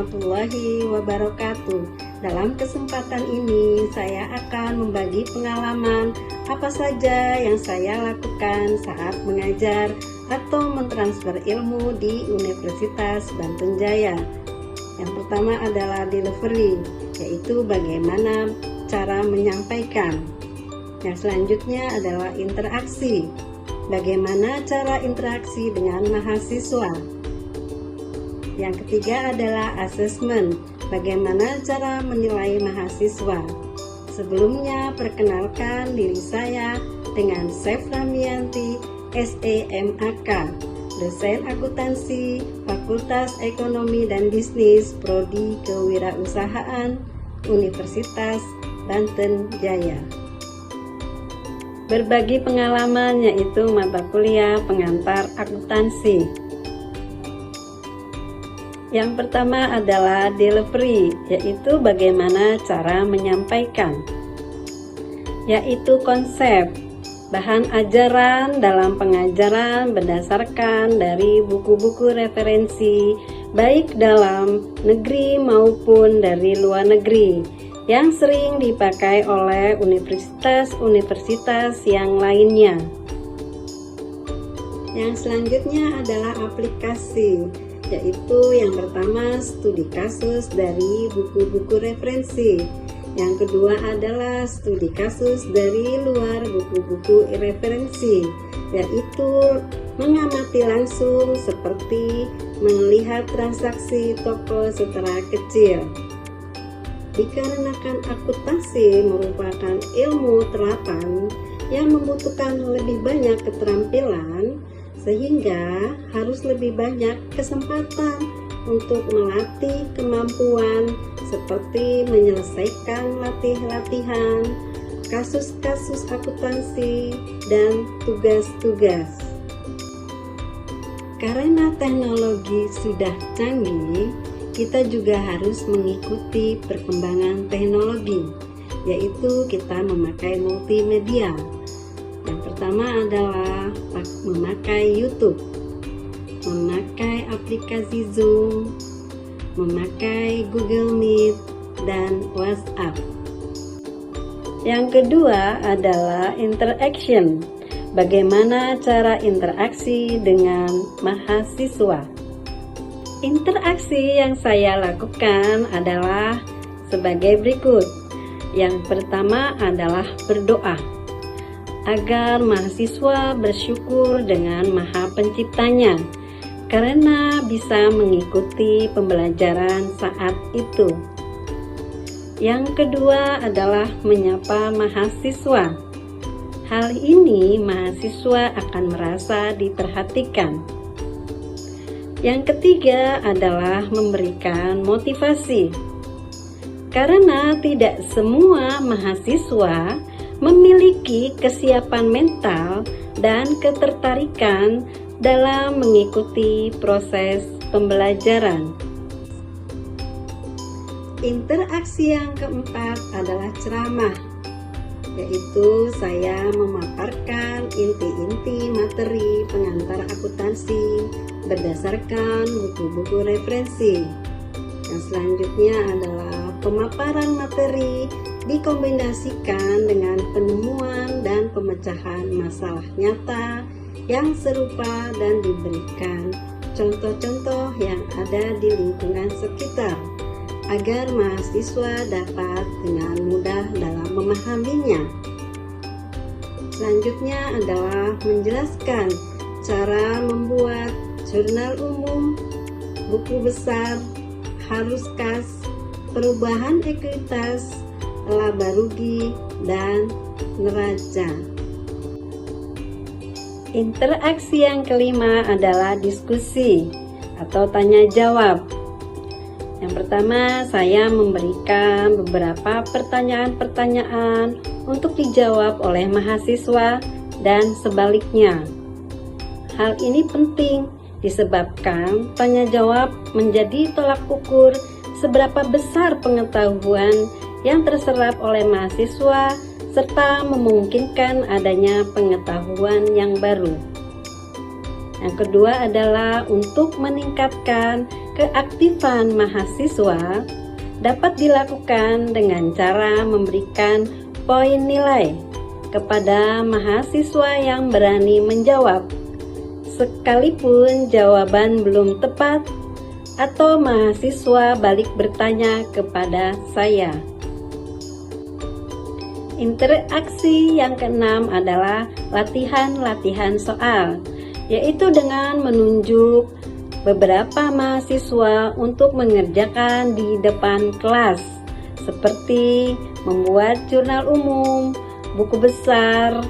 warahmatullahi wabarakatuh. Dalam kesempatan ini saya akan membagi pengalaman apa saja yang saya lakukan saat mengajar atau mentransfer ilmu di Universitas Banten Jaya. Yang pertama adalah delivery, yaitu bagaimana cara menyampaikan. Yang selanjutnya adalah interaksi, bagaimana cara interaksi dengan mahasiswa. Yang ketiga adalah assessment, bagaimana cara menilai mahasiswa. Sebelumnya, perkenalkan diri saya dengan Chef Ramianti, SEMAK, dosen akuntansi, Fakultas Ekonomi dan Bisnis, Prodi Kewirausahaan, Universitas Banten Jaya. Berbagi pengalaman yaitu mata kuliah pengantar akuntansi. Yang pertama adalah delivery, yaitu bagaimana cara menyampaikan, yaitu konsep, bahan ajaran dalam pengajaran berdasarkan dari buku-buku referensi, baik dalam negeri maupun dari luar negeri, yang sering dipakai oleh universitas-universitas yang lainnya. Yang selanjutnya adalah aplikasi, yaitu yang pertama studi kasus dari buku-buku referensi. Yang kedua adalah studi kasus dari luar buku-buku referensi, yaitu mengamati langsung seperti melihat transaksi toko secara kecil. Dikarenakan akuntansi merupakan ilmu terapan yang membutuhkan lebih banyak keterampilan, sehingga harus lebih banyak kesempatan untuk melatih kemampuan seperti menyelesaikan latihan, kasus-kasus akuntansi, dan tugas-tugas. Karena teknologi sudah canggih, kita juga harus mengikuti perkembangan teknologi, yaitu kita memakai multimedia. Yang pertama adalah memakai YouTube, memakai aplikasi Zoom, memakai Google Meet, dan WhatsApp. Yang kedua adalah interaction, bagaimana cara interaksi dengan mahasiswa. Interaksi yang saya lakukan adalah sebagai berikut. Yang pertama adalah berdoa agar mahasiswa bersyukur dengan Maha Penciptanya karena bisa mengikuti pembelajaran saat itu. Yang kedua adalah menyapa mahasiswa. Hal ini mahasiswa akan merasa diperhatikan. Yang ketiga adalah memberikan motivasi. Karena tidak semua mahasiswa memiliki kesiapan mental dan ketertarikan dalam mengikuti proses pembelajaran. Interaksi yang keempat adalah ceramah, yaitu saya memaparkan inti-inti materi pengantar akuntansi berdasarkan buku-buku referensi. Yang selanjutnya adalah pemaparan materi dikombinasikan dengan penemuan dan pemecahan masalah nyata yang serupa dan diberikan contoh-contoh yang ada di lingkungan sekitar agar mahasiswa dapat dengan mudah dalam memahaminya. Selanjutnya adalah menjelaskan cara membuat jurnal umum, buku besar, harus kas, perubahan ekuitas, laba rugi, dan neraca. Interaksi yang kelima adalah diskusi atau tanya jawab. Yang pertama, saya memberikan beberapa pertanyaan-pertanyaan untuk dijawab oleh mahasiswa dan sebaliknya. Hal ini penting disebabkan tanya jawab menjadi tolak ukur seberapa besar pengetahuan yang terserap oleh mahasiswa serta memungkinkan adanya pengetahuan yang baru. Yang kedua adalah untuk meningkatkan Keaktifan mahasiswa dapat dilakukan dengan cara memberikan poin nilai kepada mahasiswa yang berani menjawab, sekalipun jawaban belum tepat, atau mahasiswa balik bertanya kepada saya. Interaksi yang keenam adalah latihan-latihan soal, yaitu dengan menunjuk beberapa mahasiswa untuk mengerjakan di depan kelas, seperti membuat jurnal umum, buku besar,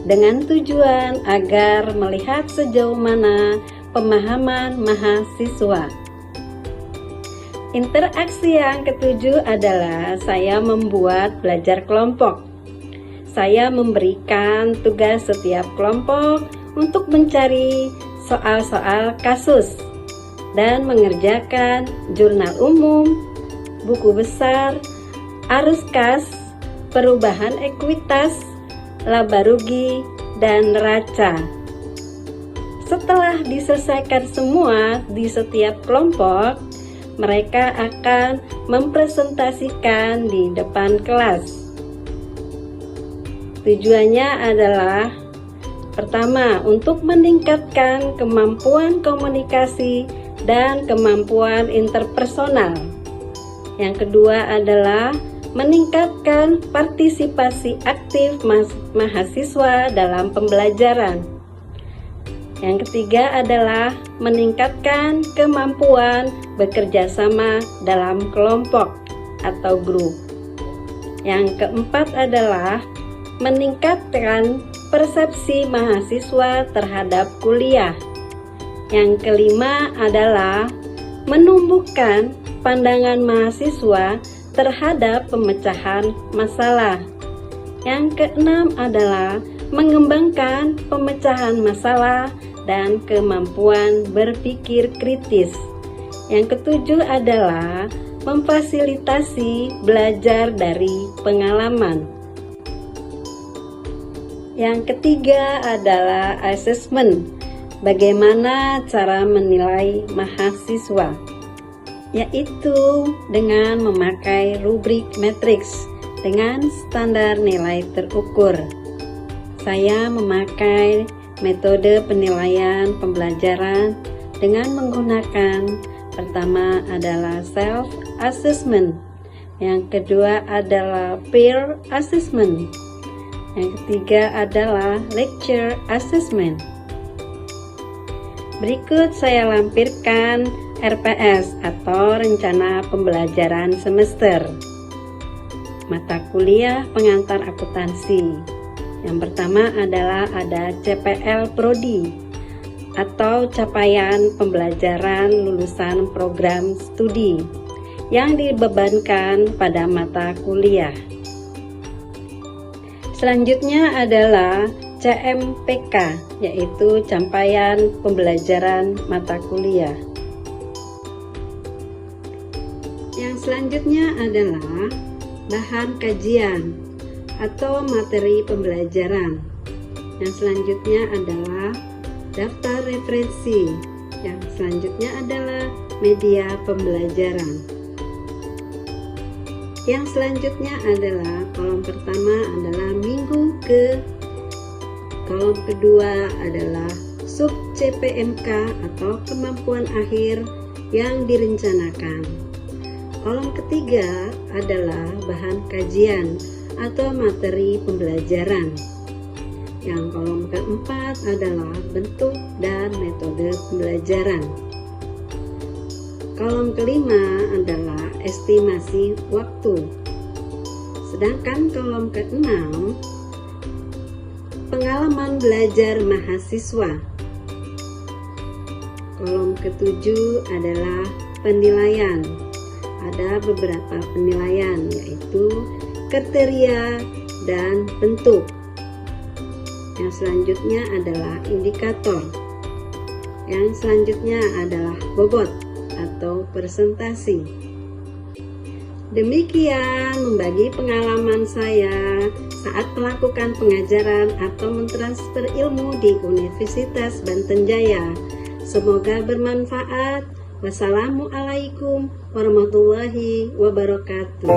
dengan tujuan agar melihat sejauh mana pemahaman mahasiswa. Interaksi yang ketujuh adalah saya membuat belajar kelompok. Saya memberikan tugas setiap kelompok untuk mencari soal-soal kasus dan mengerjakan jurnal umum, buku besar, arus kas, perubahan ekuitas, laba rugi, dan neraca. Setelah diselesaikan semua di setiap kelompok, mereka akan mempresentasikan di depan kelas. Tujuannya adalah pertama, untuk meningkatkan kemampuan komunikasi dan kemampuan interpersonal. Yang kedua adalah meningkatkan partisipasi aktif mahasiswa dalam pembelajaran. Yang ketiga adalah meningkatkan kemampuan bekerja sama dalam kelompok atau grup. Yang keempat adalah meningkatkan persepsi mahasiswa terhadap kuliah. Yang kelima adalah menumbuhkan pandangan mahasiswa terhadap pemecahan masalah. Yang keenam adalah mengembangkan pemecahan masalah dan kemampuan berpikir kritis. Yang ketujuh adalah memfasilitasi belajar dari pengalaman. Yang ketiga adalah asesmen. Bagaimana cara menilai mahasiswa? Yaitu dengan memakai rubrik matriks dengan standar nilai terukur. Saya memakai metode penilaian pembelajaran dengan menggunakan pertama adalah self assessment, yang kedua adalah peer assessment, yang ketiga adalah lecture assessment. Berikut saya lampirkan RPS atau Rencana Pembelajaran Semester. Mata kuliah pengantar akuntansi. Yang pertama adalah ada CPL Prodi atau capaian pembelajaran lulusan program studi yang dibebankan pada mata kuliah. Selanjutnya adalah CMPK, yaitu capaian pembelajaran mata kuliah. Yang selanjutnya adalah bahan kajian atau materi pembelajaran. Yang selanjutnya adalah daftar referensi. Yang selanjutnya adalah media pembelajaran. Yang selanjutnya adalah kolom pertama adalah minggu ke, kolom kedua adalah sub CPMK atau kemampuan akhir yang direncanakan. Kolom ketiga adalah bahan kajian atau materi pembelajaran. Yang kolom keempat adalah bentuk dan metode pembelajaran. Kolom kelima adalah estimasi waktu. Sedangkan kolom keenam pengalaman belajar mahasiswa. Kolom ketujuh adalah penilaian. Ada beberapa penilaian, yaitu kriteria dan bentuk. Yang selanjutnya adalah indikator. Yang selanjutnya adalah bobot atau presentasi. Demikian membagi pengalaman saya saat melakukan pengajaran atau mentransfer ilmu di Universitas Banten Jaya. Semoga bermanfaat. Wassalamualaikum warahmatullahi wabarakatuh.